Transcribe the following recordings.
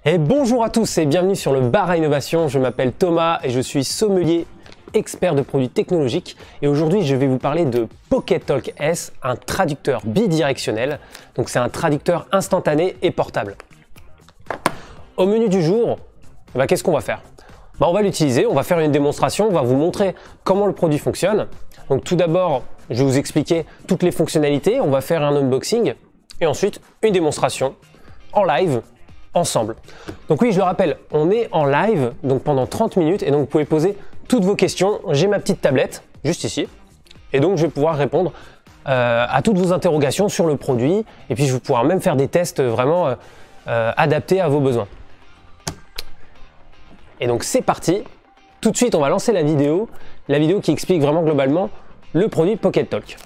Et bonjour à tous et bienvenue sur le Bar à Innovation. Je m'appelle Thomas et je suis sommelier expert de produits technologiques. Et aujourd'hui, je vais vous parler de PocketTalk S, un traducteur bidirectionnel. Donc c'est un traducteur instantané et portable. Au menu du jour, qu'est-ce qu'on va faire? On va l'utiliser, on va faire une démonstration, on va vous montrer comment le produit fonctionne. Donc tout d'abord, je vais vous expliquer toutes les fonctionnalités, on va faire un unboxing et ensuite une démonstration en live ensemble. Donc oui, je le rappelle, on est en live donc pendant 30 minutes et donc vous pouvez poser toutes vos questions. J'ai ma petite tablette juste ici et donc je vais pouvoir répondre à toutes vos interrogations sur le produit et puis je vais pouvoir même faire des tests vraiment adaptés à vos besoins. Et donc c'est parti. Tout de suite, on va lancer la vidéo qui explique vraiment globalement le produit PocketTalk.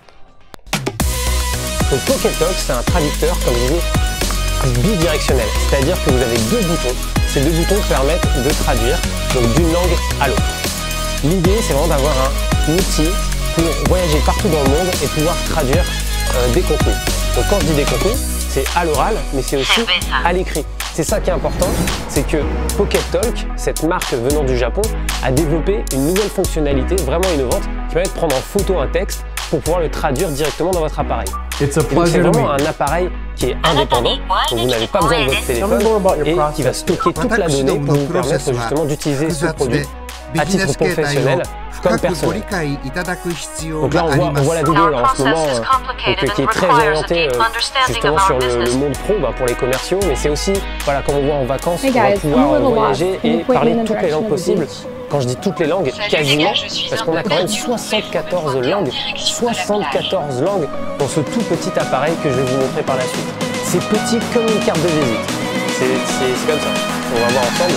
Donc PocketTalk, c'est un traducteur, comme je disais, bidirectionnel, c'est-à-dire que vous avez deux boutons. Ces deux boutons permettent de traduire d'une langue à l'autre. L'idée, c'est vraiment d'avoir un outil pour voyager partout dans le monde et pouvoir traduire des contenus. Donc quand je dis des contenus, c'est à l'oral, mais c'est aussi à l'écrit. C'est ça qui est important, c'est que PocketTalk, cette marque venant du Japon, a développé une nouvelle fonctionnalité vraiment innovante qui permet de prendre en photo un texte pour pouvoir le traduire directement dans votre appareil. C'est vraiment un appareil qui est indépendant, donc vous n'avez pas besoin de votre téléphone et qui va stocker toute la donnée pour vous permettre justement d'utiliser ce produit à titre professionnel comme personnel. Donc là on voit la vidéo là, en ce moment qui est très orientée justement sur le monde pro pour les commerciaux, mais c'est aussi, voilà, comme on voit en vacances, on va pouvoir voyager et parler toutes les langues possibles. Quand je dis toutes les langues, quasiment, parce qu'on a quand même 74 langues, 74 langues dans ce tout petit appareil que je vais vous montrer par la suite. C'est petit comme une carte de visite. C'est comme ça. On va voir ensemble.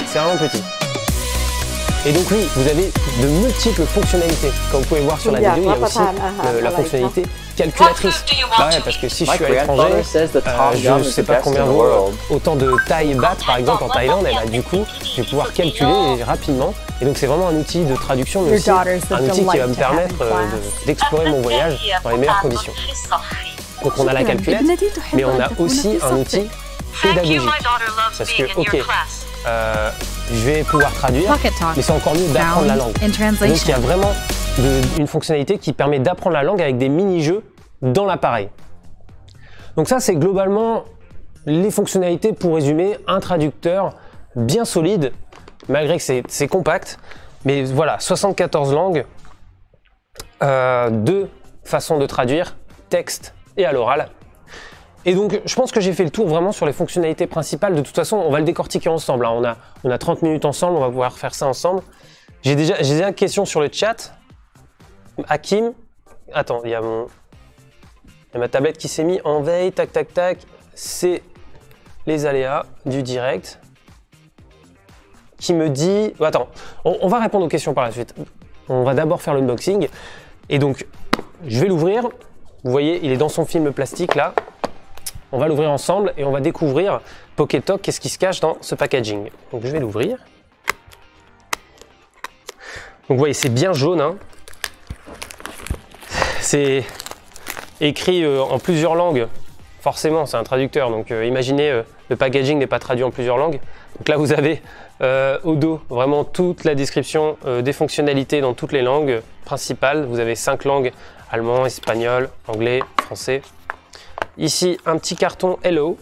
C'est vraiment petit. Et donc oui, vous avez de multiples fonctionnalités. Comme vous pouvez voir sur la vidéo, il y a aussi la fonctionnalité calculatrice. Bah ouais, parce que si je suis à l'étranger, je ne sais pas combien vaut autant de Thai baht par exemple en Thaïlande, et bah, du coup, je vais pouvoir calculer rapidement. Et donc c'est vraiment un outil de traduction, mais aussi un outil qui va me permettre d'explorer mon voyage dans les meilleures conditions. Donc on a la calculette, mais on a aussi un outil pédagogique. Parce que, ok, je vais pouvoir traduire, mais c'est encore mieux d'apprendre la langue. Donc il y a vraiment une fonctionnalité qui permet d'apprendre la langue avec des mini-jeux dans l'appareil. Donc ça, c'est globalement les fonctionnalités pour résumer un traducteur bien solide, malgré que c'est compact. Mais voilà, 74 langues, deux façons de traduire, texte et à l'oral. Et donc, je pense que j'ai fait le tour vraiment sur les fonctionnalités principales. De toute façon, on va le décortiquer ensemble. Hein. On a 30 minutes ensemble, on va pouvoir faire ça ensemble. J'ai déjà une question sur le chat. Hakim, attends, il y a ma tablette qui s'est mise en veille, tac, tac, tac. C'est les aléas du direct. Qui me dit... Attends, on va répondre aux questions par la suite. On va d'abord faire l'unboxing. Et donc, je vais l'ouvrir. Vous voyez, il est dans son film plastique là. On va l'ouvrir ensemble et on va découvrir PocketTalk, qu'est-ce qui se cache dans ce packaging. Donc je vais l'ouvrir. Donc vous voyez, c'est bien jaune. Hein. C'est écrit en plusieurs langues. Forcément, c'est un traducteur. Donc imaginez, le packaging n'est pas traduit en plusieurs langues. Donc là, vous avez au dos vraiment toute la description des fonctionnalités dans toutes les langues principales. Vous avez 5 langues, allemand, espagnol, anglais, français. Ici, un petit carton Hello.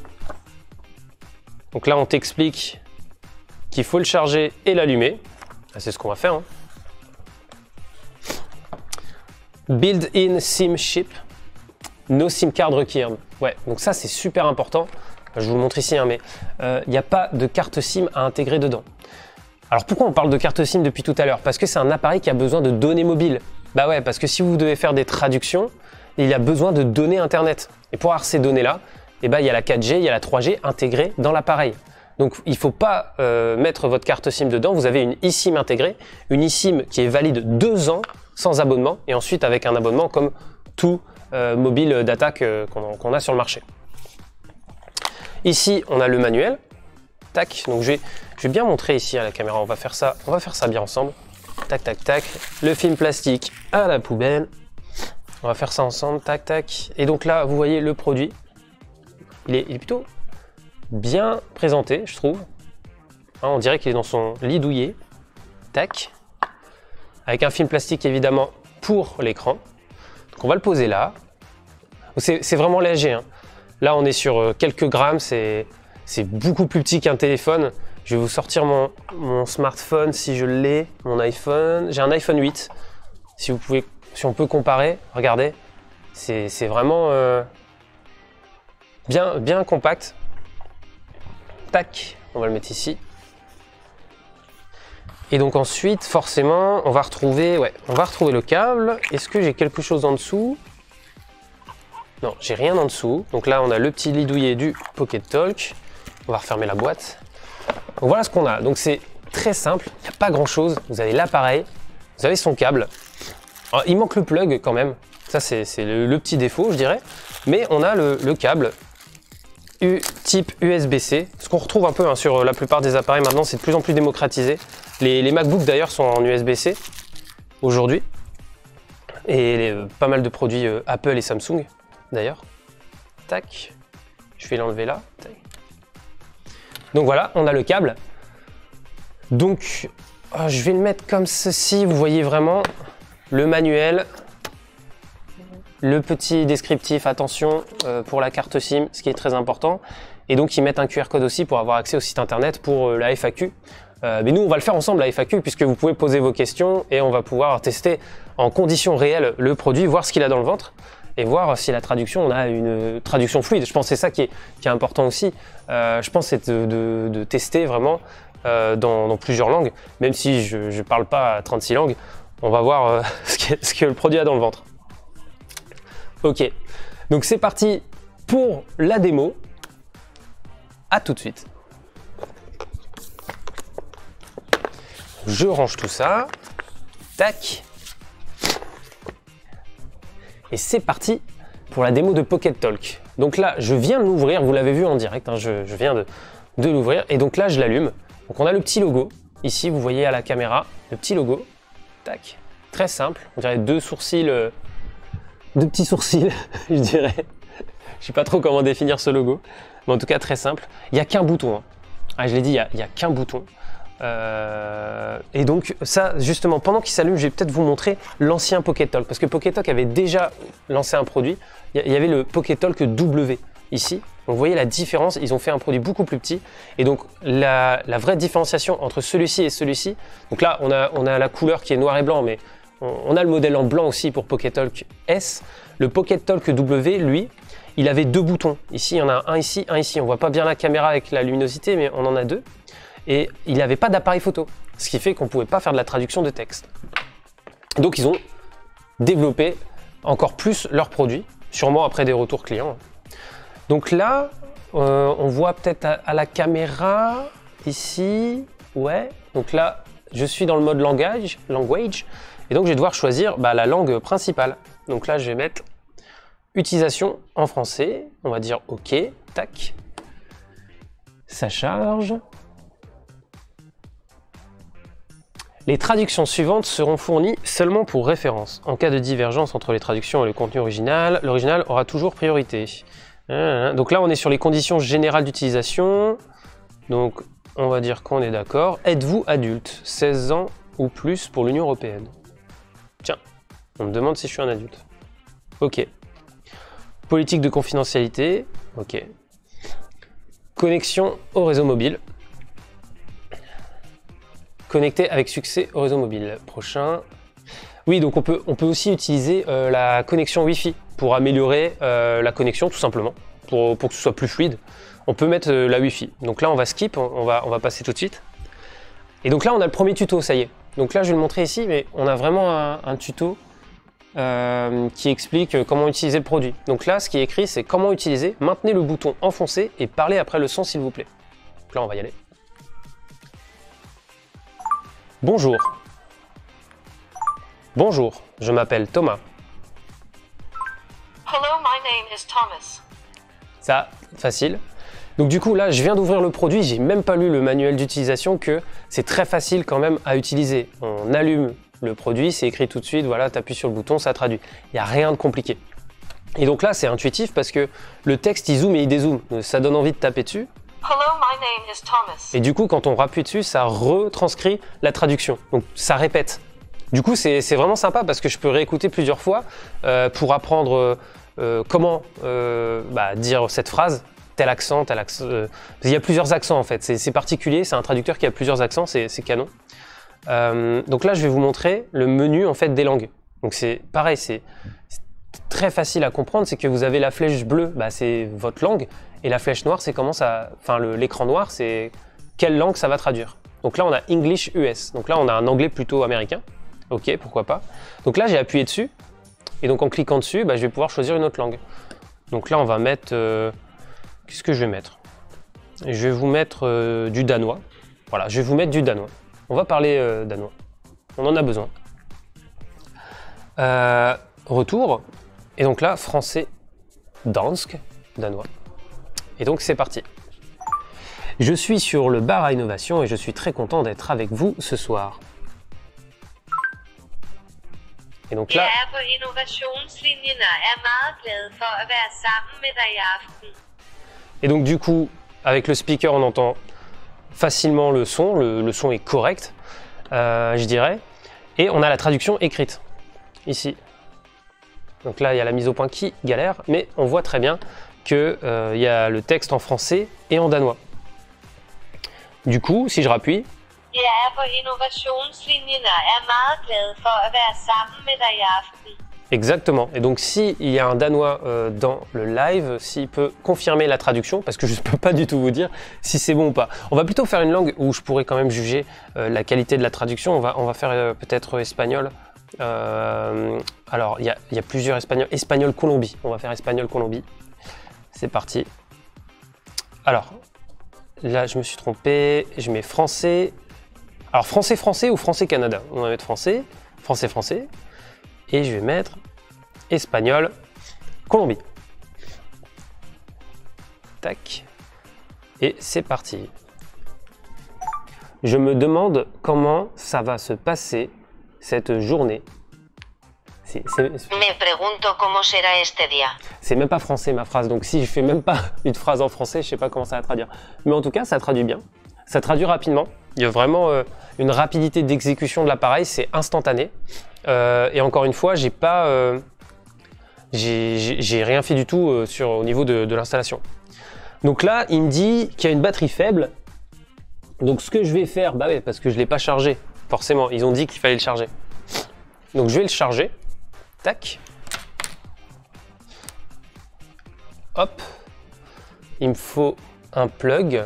Donc là, on t'explique qu'il faut le charger et l'allumer. C'est ce qu'on va faire. Hein. Build-in SIM chip. No SIM card required. Ouais, donc ça, c'est super important. Je vous le montre ici, hein, mais il n'y a pas de carte SIM à intégrer dedans. Alors pourquoi on parle de carte SIM depuis tout à l'heure? Parce que c'est un appareil qui a besoin de données mobiles. Bah ouais, parce que si vous devez faire des traductions, il y a besoin de données Internet. Et pour avoir ces données-là, il y a la 4G, il y a la 3G intégrée dans l'appareil. Donc il ne faut pas mettre votre carte SIM dedans. Vous avez une eSIM intégrée, une eSIM qui est valide 2 ans sans abonnement, et ensuite avec un abonnement comme tout mobile data qu'on a sur le marché. Ici, on a le manuel. Tac. Donc je vais bien montrer ici à la caméra. On va faire ça bien ensemble. Tac, tac, tac. Le film plastique à la poubelle. On va faire ça ensemble, tac, tac. Et donc là, vous voyez le produit. Il est plutôt bien présenté, je trouve. Hein, on dirait qu'il est dans son lit douillet. Tac. Avec un film plastique évidemment pour l'écran. Donc on va le poser là. C'est vraiment léger. Hein. Là on est sur quelques grammes, c'est beaucoup plus petit qu'un téléphone. Je vais vous sortir mon smartphone si je l'ai, mon iPhone. J'ai un iPhone 8. Si on peut comparer, regardez. C'est vraiment bien compact. Tac, on va le mettre ici. Et donc ensuite, forcément, on va retrouver le câble. Est-ce que j'ai quelque chose en dessous? Non, j'ai rien en dessous. Donc là, on a le petit lit douillet du Pocket Talk. On va refermer la boîte. Donc voilà ce qu'on a. Donc c'est très simple, il n'y a pas grand chose. Vous avez l'appareil, vous avez son câble. Alors, il manque le plug quand même. Ça c'est le petit défaut, je dirais. Mais on a le câble type USB-C. Ce qu'on retrouve un peu hein, sur la plupart des appareils maintenant, c'est de plus en plus démocratisé. Les MacBooks d'ailleurs sont en USB-C aujourd'hui. Et pas mal de produits Apple et Samsung d'ailleurs. Tac. Je vais l'enlever là. Tac. Donc voilà, on a le câble. Donc, je vais le mettre comme ceci. Vous voyez vraiment le manuel, le petit descriptif, attention pour la carte SIM, ce qui est très important. Et donc, ils mettent un QR code aussi pour avoir accès au site internet pour la FAQ. Mais nous, on va le faire ensemble, la FAQ, puisque vous pouvez poser vos questions et on va pouvoir tester en conditions réelles le produit, voir ce qu'il a dans le ventre. Et voir si la traduction, on a une traduction fluide. Je pense que c'est ça qui est important aussi. Je pense que c'est de tester vraiment dans plusieurs langues. Même si je ne parle pas 36 langues, on va voir ce que le produit a dans le ventre. Ok, donc c'est parti pour la démo. À tout de suite. Je range tout ça. Tac. Et c'est parti pour la démo de Pocket Talk. Donc là, je viens de l'ouvrir, vous l'avez vu en direct, hein, je viens de l'ouvrir. Et donc là, je l'allume. Donc on a le petit logo. Ici, vous voyez à la caméra, le petit logo. Tac. Très simple. On dirait deux petits sourcils, je dirais. Je ne sais pas trop comment définir ce logo. Mais en tout cas, très simple. Il n'y a qu'un bouton. Hein. Ah, je l'ai dit, il n'y a qu'un bouton. Et donc ça justement pendant qu'il s'allume je vais peut-être vous montrer l'ancien Pocket Talk parce que Pocket Talk avait déjà lancé un produit. Il y avait le Pocket Talk W ici, donc vous voyez la différence, ils ont fait un produit beaucoup plus petit et donc la vraie différenciation entre celui-ci et celui-ci, donc là on a la couleur qui est noir et blanc mais on a le modèle en blanc aussi pour Pocket Talk S. Le Pocket Talk W lui il avait deux boutons, ici il y en a un ici, on voit pas bien la caméra avec la luminosité mais on en a deux. Et il n'avait pas d'appareil photo, ce qui fait qu'on ne pouvait pas faire de la traduction de texte. Donc ils ont développé encore plus leurs produits, sûrement après des retours clients. Donc là, on voit peut-être à la caméra, ici, ouais. Donc là, je suis dans le mode language, et donc je vais devoir choisir la langue principale. Donc là, je vais mettre utilisation en français, on va dire OK, tac. Ça charge. Les traductions suivantes seront fournies seulement pour référence. En cas de divergence entre les traductions et le contenu original, l'original aura toujours priorité. Donc là, on est sur les conditions générales d'utilisation. Donc, on va dire qu'on est d'accord. Êtes-vous adulte? 16 ans ou plus pour l'Union européenne? Tiens, on me demande si je suis un adulte. Ok. Politique de confidentialité. Ok. Connexion au réseau mobile. Connecté avec succès au réseau mobile. Prochain. Oui, donc on peut aussi utiliser la connexion Wi-Fi pour améliorer la connexion tout simplement, pour que ce soit plus fluide. On peut mettre la Wi-Fi. Donc là, on va skip, on va passer tout de suite. Et donc là, on a le premier tuto, ça y est. Donc là, je vais le montrer ici, mais on a vraiment un tuto qui explique comment utiliser le produit. Donc là, ce qui est écrit, c'est comment utiliser. Maintenez le bouton enfoncé et parlez après le son, s'il vous plaît. Donc là, on va y aller. Bonjour. Bonjour, je m'appelle Thomas. Hello, my name is Thomas. Ça, facile. Donc du coup, là, je viens d'ouvrir le produit, j'ai même pas lu le manuel d'utilisation que c'est très facile quand même à utiliser. On allume le produit, c'est écrit tout de suite, voilà, tu appuies sur le bouton, ça traduit. Il n'y a rien de compliqué. Et donc là, c'est intuitif parce que le texte, il zoome et il dézoome. Ça donne envie de taper dessus. Hello, my name is Thomas. Et du coup, quand on rappuie dessus, ça retranscrit la traduction. Donc ça répète. Du coup, c'est vraiment sympa parce que je peux réécouter plusieurs fois pour apprendre comment dire cette phrase, tel accent, tel accent. Il y a plusieurs accents en fait, c'est particulier, c'est un traducteur qui a plusieurs accents, c'est canon. Donc là, je vais vous montrer le menu en fait des langues. Donc c'est pareil, c'est très facile à comprendre, c'est que vous avez la flèche bleue, c'est votre langue, et la flèche noire, c'est comment ça, l'écran noir, c'est quelle langue ça va traduire. Donc là, on a English US. Donc là, on a un anglais plutôt américain. Ok, pourquoi pas. Donc là, j'ai appuyé dessus. Et donc en cliquant dessus, je vais pouvoir choisir une autre langue. Donc là, on va mettre... qu'est-ce que je vais mettre? Je vais vous mettre du danois. Voilà, je vais vous mettre du danois. On va parler danois. On en a besoin. Retour. Et donc là, français, dansk, danois. Et donc c'est parti. Je suis sur le bar à innovation et je suis très content d'être avec vous ce soir. Et donc là, et donc du coup, avec le speaker, on entend facilement le son. Le son est correct, je dirais. Et on a la traduction écrite, ici. Donc là, il y a la mise au point qui galère, mais on voit très bien qu'il y a le texte en français et en danois. Du coup, si je rappuie, exactement. Et donc, s'il y a un Danois dans le live, s'il peut confirmer la traduction, parce que je ne peux pas du tout vous dire si c'est bon ou pas. On va plutôt faire une langue où je pourrais quand même juger la qualité de la traduction. On va faire peut-être espagnol. Alors, il y a plusieurs espagnols. Espagnol Colombie. On va faire espagnol Colombie. C'est parti. Alors, là, je me suis trompé. Je mets français. Alors, français ou français-Canada. On va mettre français. Français. Et je vais mettre espagnol Colombie. Tac. Et c'est parti. Je me demande comment ça va se passer cette journée. Me pregunto cómo será este día. C'est même pas français ma phrase, donc si je fais même pas une phrase en français, je sais pas comment ça va traduire. Mais en tout cas, ça traduit bien. Ça traduit rapidement. Il y a vraiment une rapidité d'exécution de l'appareil, c'est instantané. Et encore une fois, j'ai rien fait du tout au niveau de l'installation. Donc là, il me dit qu'il y a une batterie faible. Donc ce que je vais faire, parce que je l'ai pas chargé, forcément, ils ont dit qu'il fallait le charger. Donc je vais le charger. Tac. Hop. Il me faut un plug.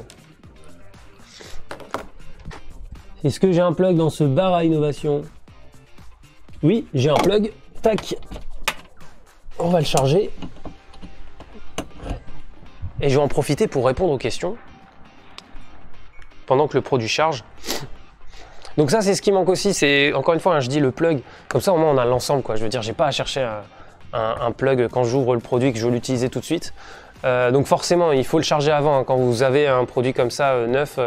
Est-ce que j'ai un plug dans ce bar à innovation? Oui, j'ai un plug. Tac. On va le charger. Et je vais en profiter pour répondre aux questions pendant que le produit charge. Donc ça, c'est ce qui manque aussi, c'est encore une fois, je dis le plug, comme ça au moins on a l'ensemble, quoi. Je veux dire, j'ai pas à chercher un plug quand j'ouvre le produit que je veux l'utiliser tout de suite. Donc forcément, il faut le charger avant, hein. Quand vous avez un produit comme ça, neuf,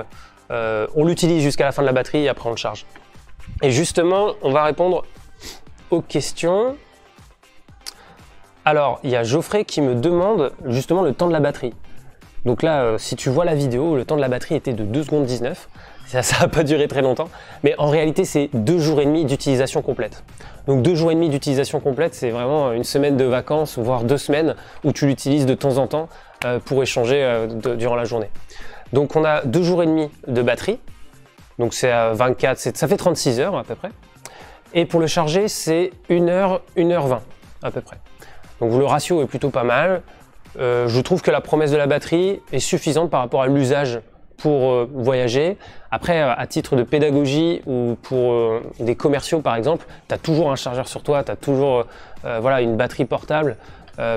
on l'utilise jusqu'à la fin de la batterie et après on le charge. Et justement, on va répondre aux questions. Alors, il y a Geoffrey qui me demande justement le temps de la batterie. Donc là, si tu vois la vidéo, le temps de la batterie était de 2 secondes 19. Ça n'a pas duré très longtemps, mais en réalité, c'est 2 jours et demi d'utilisation complète. Donc 2 jours et demi d'utilisation complète, c'est vraiment une semaine de vacances, voire 2 semaines, où tu l'utilises de temps en temps pour échanger durant la journée. Donc on a 2 jours et demi de batterie, donc c'est à 24, ça fait 36 heures à peu près. Et pour le charger, c'est 1 heure, 1h20 à peu près. Donc le ratio est plutôt pas mal. Je trouve que la promesse de la batterie est suffisante par rapport à l'usage pour voyager. Après, à titre de pédagogie ou pour des commerciaux par exemple, tu as toujours un chargeur sur toi, tu as toujours une batterie portable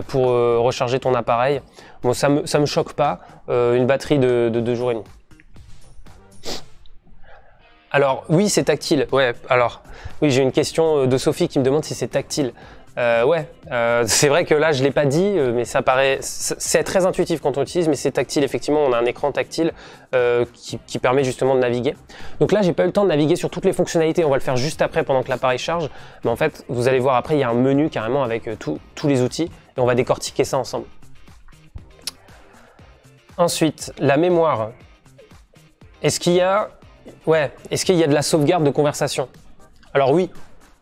pour recharger ton appareil. Bon, ça me choque pas, une batterie de 2 jours et demi. Alors oui, c'est tactile. Ouais, alors oui, j'ai une question de Sophie qui me demande si c'est tactile. C'est vrai que là je l'ai pas dit, mais ça paraît, c'est très intuitif quand on l'utilise, mais c'est tactile. Effectivement, on a un écran tactile qui permet justement de naviguer. Donc là, j'ai pas eu le temps de naviguer sur toutes les fonctionnalités. On va le faire juste après, pendant que l'appareil charge. Mais en fait, vous allez voir après, il y a un menu carrément avec tous les outils et on va décortiquer ça ensemble. Ensuite, la mémoire. Est-ce qu'il y a de la sauvegarde de conversation? Alors oui,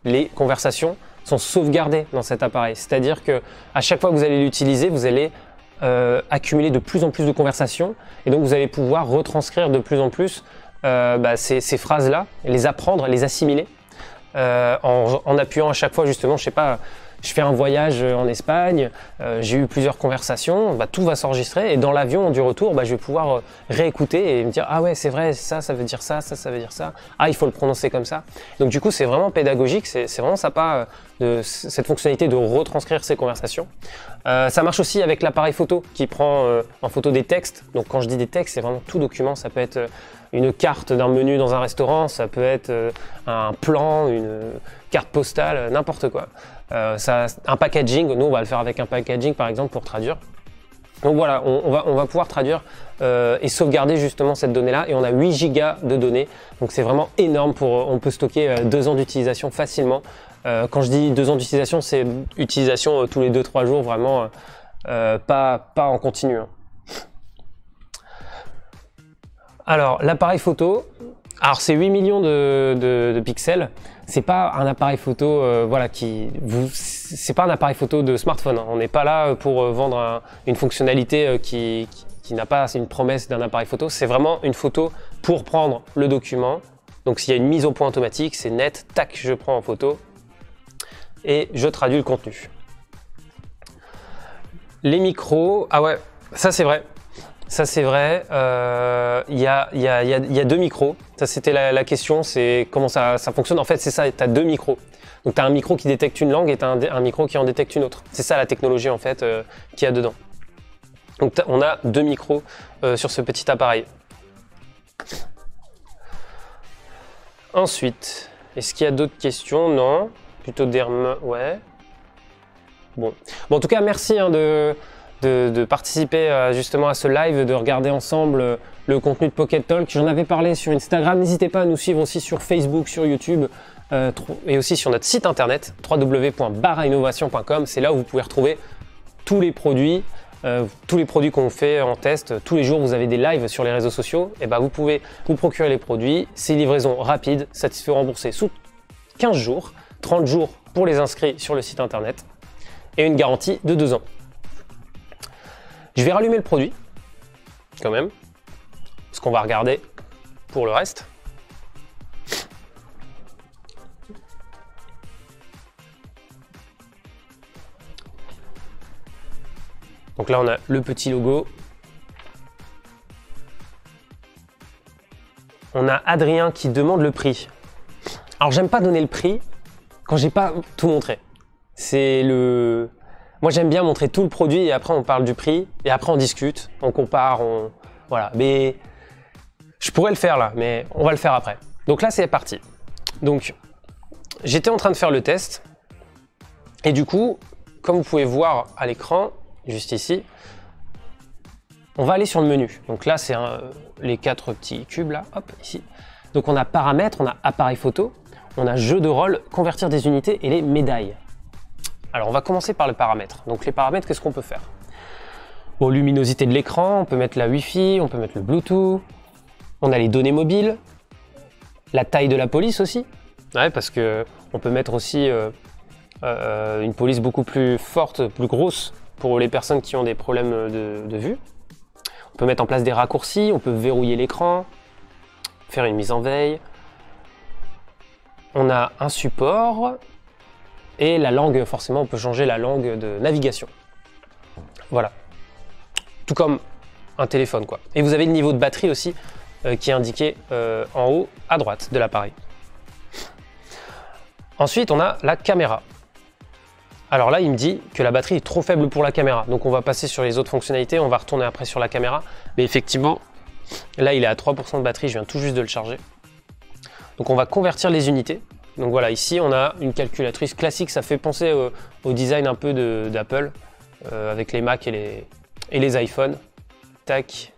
les conversations sont sauvegardées dans cet appareil. C'est-à-dire que à chaque fois que vous allez l'utiliser, vous allez accumuler de plus en plus de conversations et donc vous allez pouvoir retranscrire de plus en plus ces phrases-là, les apprendre, les assimiler en appuyant à chaque fois justement, je sais pas, je fais un voyage en Espagne, j'ai eu plusieurs conversations, tout va s'enregistrer et dans l'avion du retour, je vais pouvoir réécouter et me dire ah ouais c'est vrai, ça veut dire ça, ça veut dire ça, ah il faut le prononcer comme ça. Donc du coup c'est vraiment pédagogique, c'est vraiment sympa de cette fonctionnalité de retranscrire ces conversations. Ça marche aussi avec l'appareil photo qui prend en photo des textes. Donc quand je dis des textes, c'est vraiment tout document, ça peut être une carte d'un menu dans un restaurant, ça peut être un plan, une carte postale, n'importe quoi. Un packaging, nous on va le faire avec un packaging par exemple pour traduire. Donc voilà, on va pouvoir traduire et sauvegarder justement cette donnée-là et on a 8 gigas de données. Donc c'est vraiment énorme, on peut stocker 2 ans d'utilisation facilement. Quand je dis 2 ans d'utilisation, c'est utilisation tous les 2-3 jours, vraiment pas en continu. Hein. Alors l'appareil photo, alors c'est 8 millions de pixels. C'est pas un appareil photo, c'est pas un appareil photo de smartphone. Hein. On n'est pas là pour vendre une fonctionnalité qui n'a pas une promesse d'un appareil photo. C'est vraiment une photo pour prendre le document. Donc s'il y a une mise au point automatique, c'est net, tac, je prends en photo et je traduis le contenu. Les micros, ah ouais, ça c'est vrai. Ça c'est vrai, il y a 2 micros, ça c'était la question, c'est comment ça fonctionne. En fait c'est ça, tu as 2 micros. Donc tu as un micro qui détecte une langue et tu as un micro qui en détecte une autre. C'est ça la technologie en fait qu'il y a dedans. Donc on a 2 micros sur ce petit appareil. Ensuite, est-ce qu'il y a d'autres questions? Non, plutôt ouais. Bon, en tout cas merci de participer justement à ce live, de regarder ensemble le contenu de Pocket Talk. J'en avais parlé sur Instagram, n'hésitez pas à nous suivre aussi sur Facebook, sur YouTube et aussi sur notre site internet www.barainnovation.com. C'est là où vous pouvez retrouver tous les produits qu'on fait en test. Tous les jours vous avez des lives sur les réseaux sociaux, et vous pouvez vous procurer les produits. C'est livraison rapide, satisfait remboursé sous 15 jours, 30 jours pour les inscrits sur le site internet et une garantie de 2 ans. Je vais rallumer le produit, quand même, parce qu'on va regarder pour le reste. Donc là, on a le petit logo. On a Adrien qui demande le prix. Alors, j'aime pas donner le prix quand j'ai pas tout montré. Moi, j'aime bien montrer tout le produit et après on parle du prix et après on discute, on compare, voilà. Mais je pourrais le faire là, mais on va le faire après. Donc là, c'est parti. Donc, j'étais en train de faire le test et du coup, comme vous pouvez voir à l'écran, juste ici, on va aller sur le menu. Donc là, c'est les 4 petits cubes là, hop, ici. Donc on a paramètres, on a appareil photo, on a jeu de rôle, convertir des unités et les médailles. Alors on va commencer par les paramètres. Donc les paramètres, qu'est-ce qu'on peut faire? Bon, luminosité de l'écran, on peut mettre la Wi-Fi, on peut mettre le Bluetooth, on a les données mobiles, la taille de la police aussi, ouais, parce que on peut mettre aussi une police beaucoup plus forte, plus grosse pour les personnes qui ont des problèmes de vue. On peut mettre en place des raccourcis, on peut verrouiller l'écran, faire une mise en veille. On a un support. Et la langue, forcément, on peut changer la langue de navigation. Voilà. Tout comme un téléphone, quoi. Et vous avez le niveau de batterie aussi qui est indiqué en haut à droite de l'appareil. Ensuite, on a la caméra. Alors là, il me dit que la batterie est trop faible pour la caméra. Donc on va passer sur les autres fonctionnalités, on va retourner après sur la caméra. Mais effectivement, là, il est à 3% de batterie, je viens tout juste de le charger. Donc on va convertir les unités. Donc voilà, ici on a une calculatrice classique, ça fait penser au design un peu d'Apple avec les Mac et les iPhones. Tac.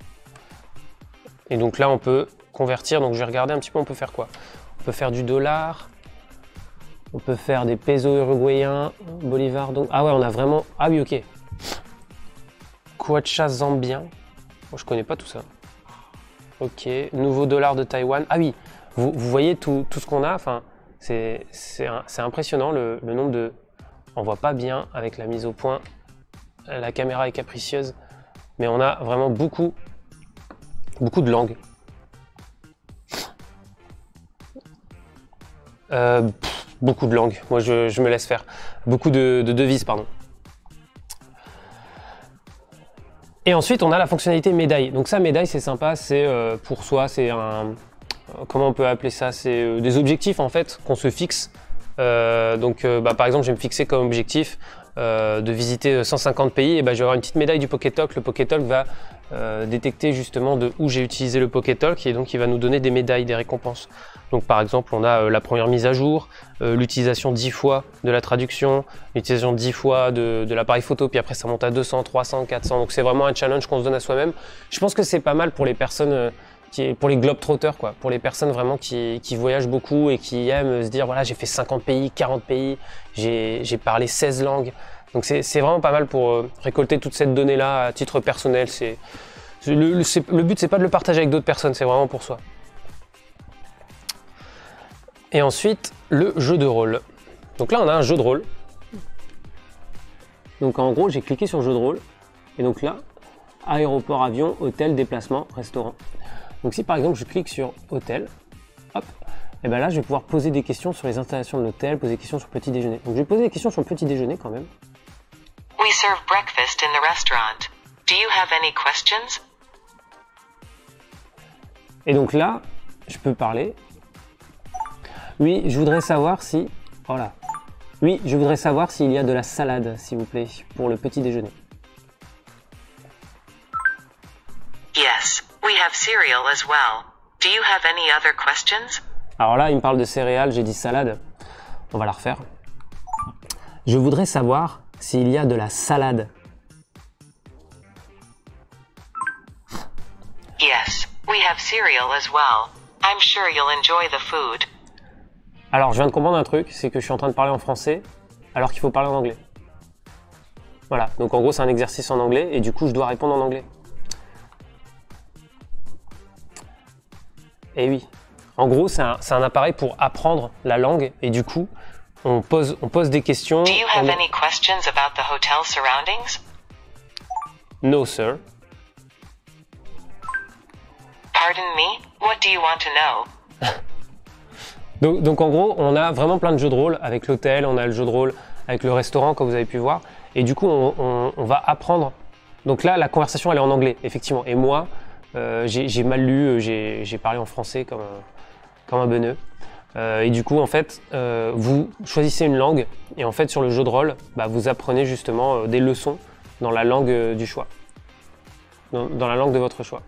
Et donc là on peut convertir, donc je vais regarder un petit peu, on peut faire quoi? On peut faire du dollar, on peut faire des pesos uruguayens, bolivars, donc... Ah ouais, on a vraiment... Ah oui, ok. Kwacha zambien. Moi, je connais pas tout ça. Ok, nouveau dollar de Taïwan. Ah oui, vous voyez tout ce qu'on a. Enfin, c'est impressionnant le nombre de... On voit pas bien avec la mise au point. La caméra est capricieuse. Mais on a vraiment beaucoup de langues. Beaucoup de langues. Moi, je me laisse faire. Beaucoup de devises, pardon. Et ensuite, on a la fonctionnalité médaille. Donc ça, médaille, c'est sympa. C'est pour soi, c'est un... Comment on peut appeler ça? C'est des objectifs, en fait, qu'on se fixe. Par exemple, je vais me fixer comme objectif de visiter 150 pays. Et je vais avoir une petite médaille du PokéTalk. Le PokéTalk va détecter justement de où j'ai utilisé le PokéTalk et donc il va nous donner des médailles, des récompenses. Donc par exemple, on a la première mise à jour, l'utilisation 10 fois de la traduction, l'utilisation 10 fois de l'appareil photo, puis après ça monte à 200, 300, 400. Donc c'est vraiment un challenge qu'on se donne à soi-même. Je pense que c'est pas mal pour les personnes, pour les globetrotters, quoi, pour les personnes vraiment qui voyagent beaucoup et qui aiment se dire voilà, j'ai fait 50 pays, 40 pays, j'ai parlé 16 langues. Donc c'est vraiment pas mal pour récolter toute cette donnée-là à titre personnel. Le but, c'est pas de le partager avec d'autres personnes, c'est vraiment pour soi. Et ensuite, le jeu de rôle. Donc là, on a un jeu de rôle. Donc en gros, j'ai cliqué sur jeu de rôle. Et donc là, aéroport, avion, hôtel, déplacement, restaurant. Donc si par exemple, je clique sur hôtel, hop, et là, je vais pouvoir poser des questions sur les installations de l'hôtel, poser des questions sur le petit déjeuner. Donc je vais poser des questions sur le petit déjeuner quand même. We serve breakfast in the restaurant. Do you have any questions? Et donc là, je peux parler. Oui, je voudrais savoir si... Voilà. Oui, je voudrais savoir s'il y a de la salade, s'il vous plaît, pour le petit déjeuner. Yes, we have cereal as well. Do you have any other questions? Alors là, il me parle de céréales, j'ai dit salade. On va la refaire. Je voudrais savoir s'il y a de la salade. Yes, we have cereal as well. I'm sure you'll enjoy the food. Alors, je viens de comprendre un truc, c'est que je suis en train de parler en français alors qu'il faut parler en anglais. Voilà, donc en gros, c'est un exercice en anglais et du coup, je dois répondre en anglais. Et oui, en gros, c'est un appareil pour apprendre la langue et du coup, on pose des questions. Do you have any questions about the hotel surroundings? No, sir. Pardon me? What do you want to know? Donc en gros, on a vraiment plein de jeux de rôle avec l'hôtel, on a le jeu de rôle avec le restaurant, comme vous avez pu voir. Et du coup, on va apprendre. Donc là, la conversation, elle est en anglais, effectivement. Et moi, j'ai mal lu, j'ai parlé en français comme un beneux. Et du coup, en fait, vous choisissez une langue. Et en fait, sur le jeu de rôle, vous apprenez justement des leçons dans la langue du choix. Dans la langue de votre choix.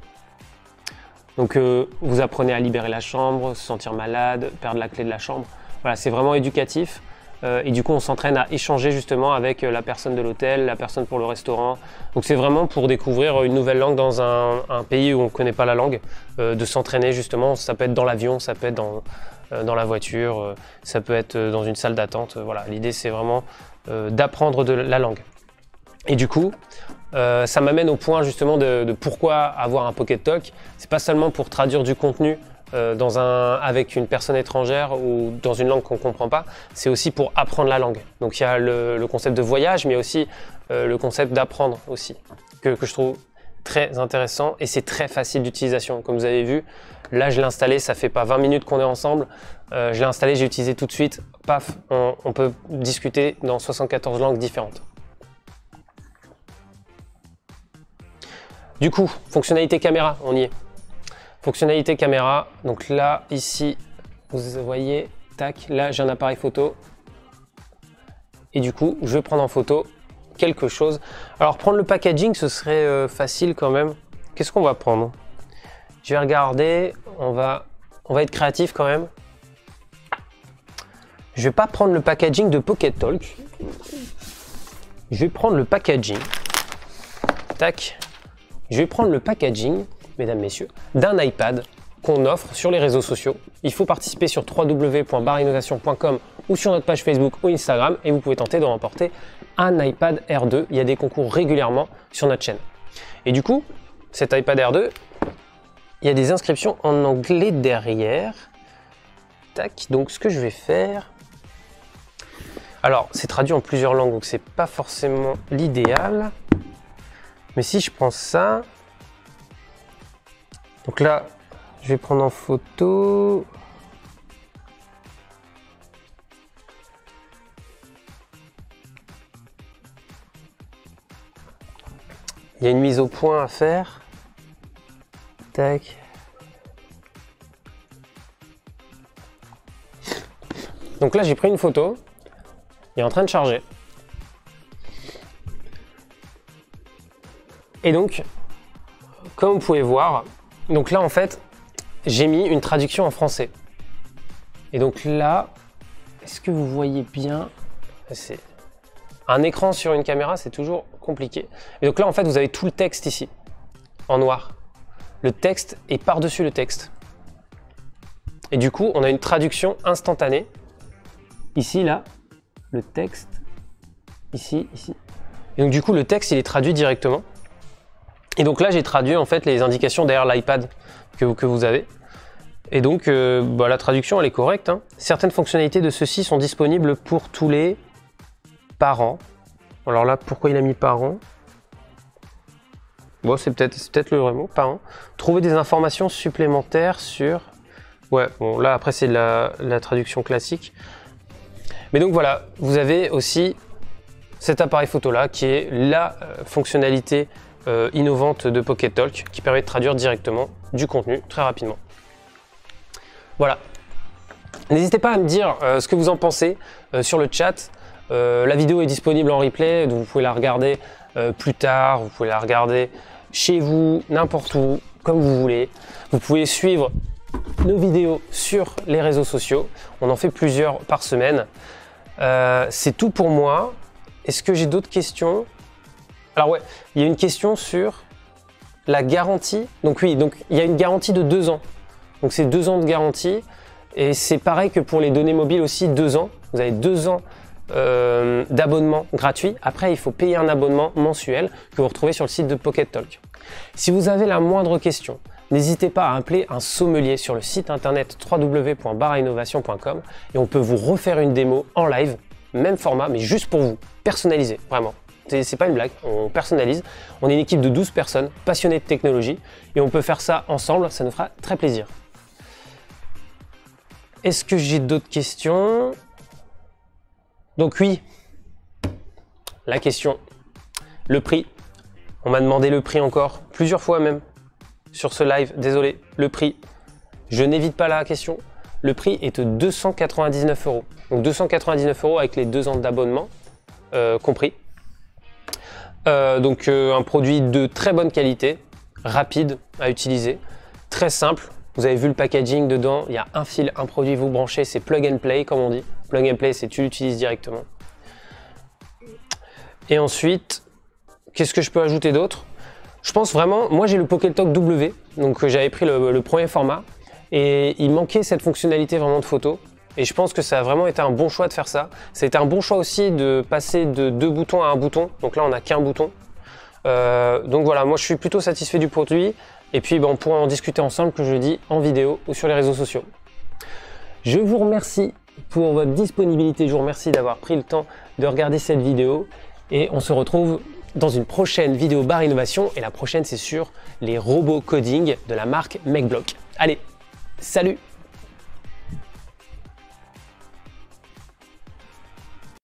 Donc vous apprenez à libérer la chambre, se sentir malade, perdre la clé de la chambre. Voilà, c'est vraiment éducatif. Et du coup, on s'entraîne à échanger justement avec la personne de l'hôtel, la personne pour le restaurant. Donc c'est vraiment pour découvrir une nouvelle langue dans un pays où on ne connaît pas la langue, de s'entraîner justement. Ça peut être dans l'avion, ça peut être dans la voiture, ça peut être dans une salle d'attente. Voilà, l'idée c'est vraiment d'apprendre la langue. Et du coup, ça m'amène au point justement de pourquoi avoir un PokéTalk. C'est pas seulement pour traduire du contenu avec une personne étrangère ou dans une langue qu'on ne comprend pas, c'est aussi pour apprendre la langue. Donc il y a le concept de voyage, mais aussi le concept d'apprendre aussi, que je trouve très intéressant et c'est très facile d'utilisation. Comme vous avez vu, là je l'ai installé, ça fait pas 20 minutes qu'on est ensemble, je l'ai installé, j'ai utilisé tout de suite, paf, on peut discuter dans 74 langues différentes. Du coup, fonctionnalité caméra, on y est. Fonctionnalité caméra, donc là, ici, vous voyez, tac, là j'ai un appareil photo. Et du coup, je vais prendre en photo quelque chose. Alors prendre le packaging, ce serait facile quand même. Qu'est-ce qu'on va prendre? Je vais regarder, on va être créatif quand même. Je vais pas prendre le packaging de PokéTalk. Je vais prendre le packaging. Tac. Je vais prendre le packaging, mesdames, messieurs, d'un iPad qu'on offre sur les réseaux sociaux. Il faut participer sur www.barinnovation.com ou sur notre page Facebook ou Instagram et vous pouvez tenter de remporter un iPad Air 2. Il y a des concours régulièrement sur notre chaîne. Et du coup, cet iPad Air 2, il y a des inscriptions en anglais derrière. Tac, donc ce que je vais faire... Alors, c'est traduit en plusieurs langues, donc c'est pas forcément l'idéal. Mais si je prends ça... Donc là, je vais prendre en photo... Il y a une mise au point à faire. Tac. Donc là, j'ai pris une photo. Il est en train de charger. Et donc, comme vous pouvez voir, donc là, en fait, j'ai mis une traduction en français. Et donc là, est-ce que vous voyez bien? C'est un écran sur une caméra, c'est toujours compliqué. Et donc là, en fait, vous avez tout le texte ici, en noir. Le texte est par-dessus le texte. Et du coup, on a une traduction instantanée. Ici, là, le texte, ici, ici. Et donc du coup, le texte, il est traduit directement. Et donc là, j'ai traduit en fait les indications derrière l'iPad que vous avez. Et donc, la traduction, elle est correcte, hein. Certaines fonctionnalités de ceci sont disponibles pour tous les parents. Alors là, pourquoi il a mis parents? Bon, c'est peut-être le vrai mot, parents. Trouver des informations supplémentaires sur... Ouais, bon, là, après, c'est la traduction classique. Mais donc voilà, vous avez aussi cet appareil photo-là qui est la fonctionnalité innovante de PocketTalk qui permet de traduire directement du contenu très rapidement. Voilà. N'hésitez pas à me dire ce que vous en pensez sur le chat. La vidéo est disponible en replay, donc vous pouvez la regarder plus tard, vous pouvez la regarder chez vous, n'importe où, comme vous voulez. Vous pouvez suivre nos vidéos sur les réseaux sociaux. On en fait plusieurs par semaine. C'est tout pour moi. Est-ce que j'ai d'autres questions? Alors ouais, il y a une question sur la garantie. Donc oui, donc il y a une garantie de 2 ans. Donc c'est 2 ans de garantie. Et c'est pareil que pour les données mobiles aussi, 2 ans. Vous avez 2 ans d'abonnement gratuit. Après, il faut payer un abonnement mensuel que vous retrouvez sur le site de PocketTalk. Si vous avez la moindre question, n'hésitez pas à appeler un sommelier sur le site internet www.barainnovation.com et on peut vous refaire une démo en live, même format, mais juste pour vous, personnalisé, vraiment. C'est pas une blague, on personnalise. On est une équipe de 12 personnes passionnées de technologie et on peut faire ça ensemble, ça nous fera très plaisir. Est-ce que j'ai d'autres questions? Donc oui, la question, le prix. On m'a demandé le prix encore, plusieurs fois même, sur ce live. Désolé, le prix, je n'évite pas la question. Le prix est de 299 €. Donc 299 € avec les 2 ans d'abonnement compris. Donc un produit de très bonne qualité, rapide à utiliser, très simple. Vous avez vu le packaging dedans, il y a un fil, un produit, vous branchez, c'est plug and play comme on dit. Plug and play, c'est tu l'utilises directement. Et ensuite, qu'est-ce que je peux ajouter d'autre? Je pense vraiment, moi j'ai le PocketTalk W, donc j'avais pris le premier format et il manquait cette fonctionnalité vraiment de photo. Et je pense que ça a vraiment été un bon choix de faire ça. Ça a été un bon choix aussi de passer de 2 boutons à 1 bouton. Donc là, on n'a qu'un bouton. Donc voilà, moi je suis plutôt satisfait du produit. Et puis on pourra en discuter ensemble, que je dis en vidéo ou sur les réseaux sociaux. Je vous remercie pour votre disponibilité. Je vous remercie d'avoir pris le temps de regarder cette vidéo. Et on se retrouve dans une prochaine vidéo Bar Innovation. Et la prochaine, c'est sur les robots coding de la marque MakeBlock. Allez, salut!